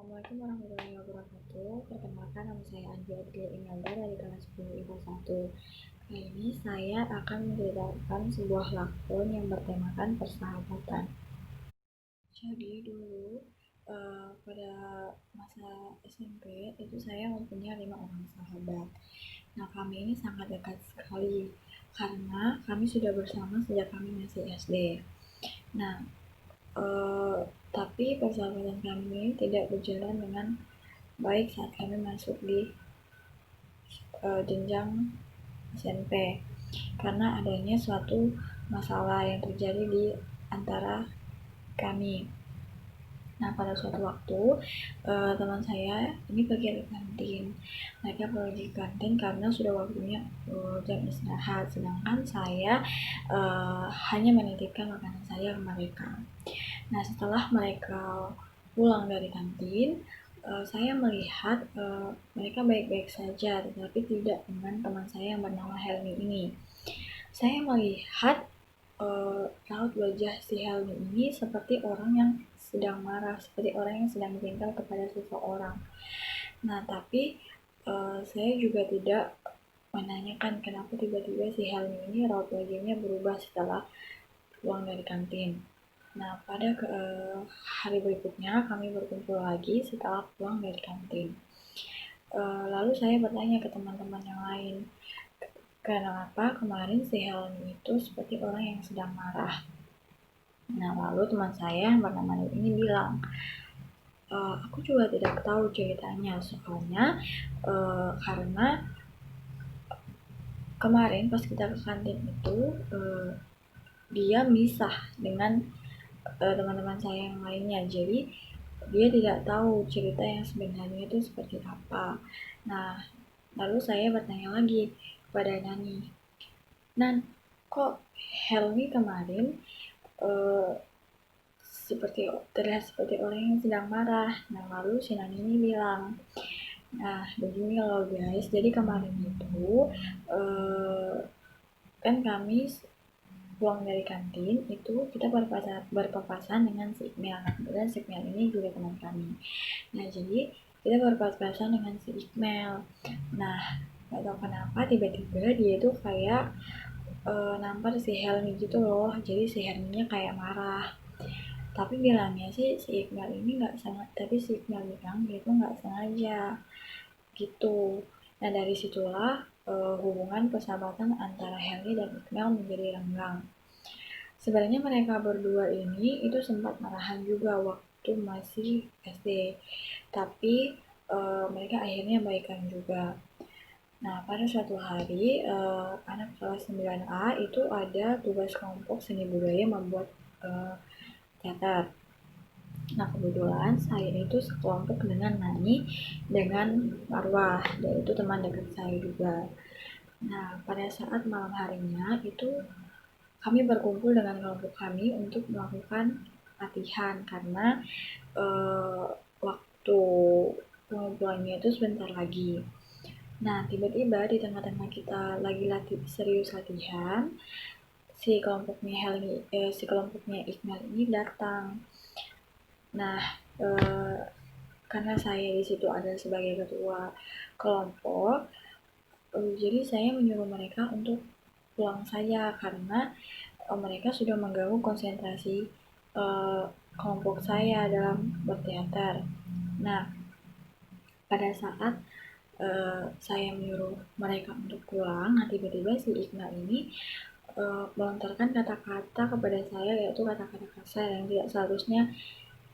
Assalamualaikum warahmatullahi wabarakatuh. Perkenalkan, nama saya Andi Adil Imelda dari kelas 10 IPA 1. Kali ini saya akan menceritakan sebuah lakon yang bertemakan persahabatan. Jadi dulu pada masa SMP itu saya mempunyai 5 orang sahabat. Nah, kami ini sangat dekat sekali karena kami sudah bersama sejak kami masih SD. Nah, tapi persahabatan kami tidak berjalan dengan baik saat kami masuk di jenjang SMP karena adanya suatu masalah yang terjadi di antara kami. Nah, pada suatu waktu teman saya ini pergi ke kantin. Mereka pergi ke kantin karena sudah waktunya jam istirahat, sedangkan saya hanya menitipkan makanan saya ke mereka. Nah, setelah mereka pulang dari kantin, saya melihat mereka baik-baik saja, tetapi tidak dengan teman saya yang bernama Helmi ini. Saya melihat raut wajah si Helmi ini seperti orang yang sedang marah, seperti orang yang sedang jengkel kepada seseorang. Nah, tapi saya juga tidak menanyakan kenapa tiba-tiba si Helmi ini raut wajahnya berubah setelah pulang dari kantin. Nah, pada hari berikutnya kami berkumpul lagi setelah pulang dari kantin. Lalu saya bertanya ke teman-teman yang lain, kenapa kemarin si Helmi itu seperti orang yang sedang marah. Nah, lalu teman saya yang bernama Nur ini bilang, aku juga tidak tahu ceritanya, soalnya karena kemarin pas kita ke kantin itu dia misah dengan teman-teman saya yang lainnya, jadi dia tidak tahu cerita yang sebenarnya itu seperti apa. Nah, lalu saya bertanya lagi kepada Nani, Nan, kok Helmi kemarin uh, terlihat seperti orang yang sedang marah. Nah, lalu si Nani ini bilang, nah begini loh guys, jadi kemarin itu kan kami pulang dari kantin itu kita berpapasan dengan si Iqmil. Nah, kemudian si Iqmil ini juga teman kami. Nah, jadi kita berpapasan dengan si Iqmil. Nah, gak tau kenapa tiba-tiba dia itu kayak nampar si Helmi gitu loh. Jadi si Helminya kayak marah. Tapi bilangnya sih si Iqmil ini nggak sengaja. Tapi si Iqmil bilang dia itu nggak sengaja gitu. Nah, dari situlah hubungan persahabatan antara Helmi dan Iqmil menjadi renggang. Sebenarnya mereka berdua ini itu sempat marahan juga waktu masih SD, tapi mereka akhirnya baikan juga. Nah, pada suatu hari anak kelas 9A itu ada tugas kelompok seni budaya membuat teater. Nah, kebetulan saya itu sekelompok dengan Nani dengan Marwah, dan itu teman dekat saya juga. Nah, pada saat malam harinya itu kami berkumpul dengan kelompok kami untuk melakukan latihan karena waktu pengumpulannya itu sebentar lagi. Nah, tiba-tiba di tengah-tengah kita lagi serius latihan, si kelompoknya Iqmal ini datang. Nah, karena saya di situ ada sebagai ketua kelompok, jadi saya menyuruh mereka untuk pulang saja karena mereka sudah mengganggu konsentrasi kelompok saya dalam berteater. Nah, pada saat saya menyuruh mereka untuk pulang, nah tiba-tiba si Iqbal ini melontarkan kata-kata kepada saya, yaitu kata-kata kasar yang tidak seharusnya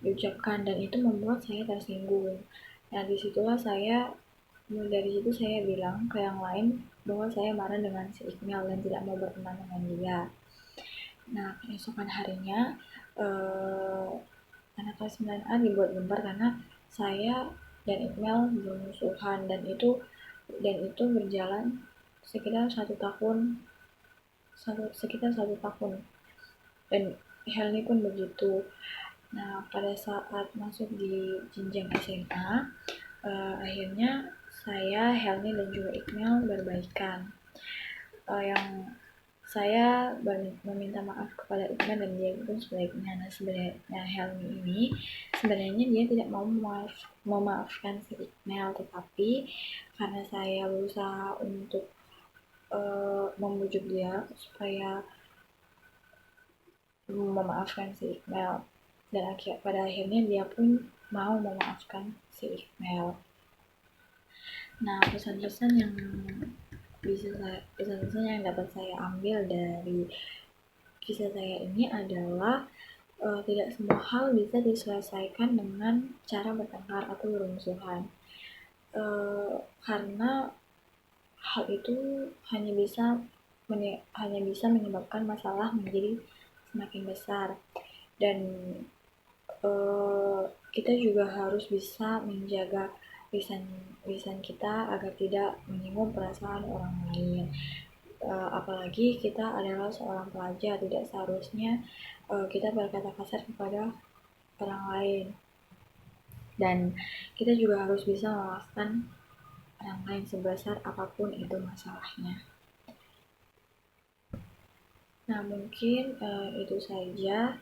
diucapkan, dan itu membuat saya tersinggung. Nah, disitulah dari situ saya bilang ke yang lain bahwa saya marah dengan si Iqbal dan tidak mau berteman dengan dia. Nah, keesokan harinya anak kelas 9A dibuat gempar karena saya dan Iqbal bermusuhan, dan itu berjalan sekitar satu tahun, dan Helmi pun begitu. Nah, pada saat masuk di jenjang SMA akhirnya saya, Helmi dan juga Iqbal berbaikan. Yang saya meminta maaf kepada Ikmal dan dia pun sebaliknya. Nah, sebenarnya Helmi ini sebenarnya dia tidak mau memaafkan si Ikmal, tetapi karena saya berusaha untuk membujuk dia supaya memaafkan si Ikmal, dan pada akhirnya dia pun mau memaafkan si Ikmal. Nah, pesan-pesan yang dapat saya ambil dari kisah saya ini adalah tidak semua hal bisa diselesaikan dengan cara bertengkar atau bermusuhan, karena hal itu hanya bisa menyebabkan masalah menjadi semakin besar, dan kita juga harus bisa menjaga lisan kita agar tidak menyinggung perasaan orang lain. Apalagi kita adalah seorang pelajar, tidak seharusnya kita berkata kasar kepada orang lain, dan kita juga harus bisa memaafkan orang lain sebesar apapun itu masalahnya. Nah, mungkin itu saja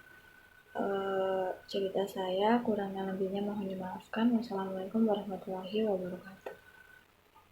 cerita saya, kurang dan lebihnya mohon dimaafkan. Wassalamualaikum warahmatullahi wabarakatuh.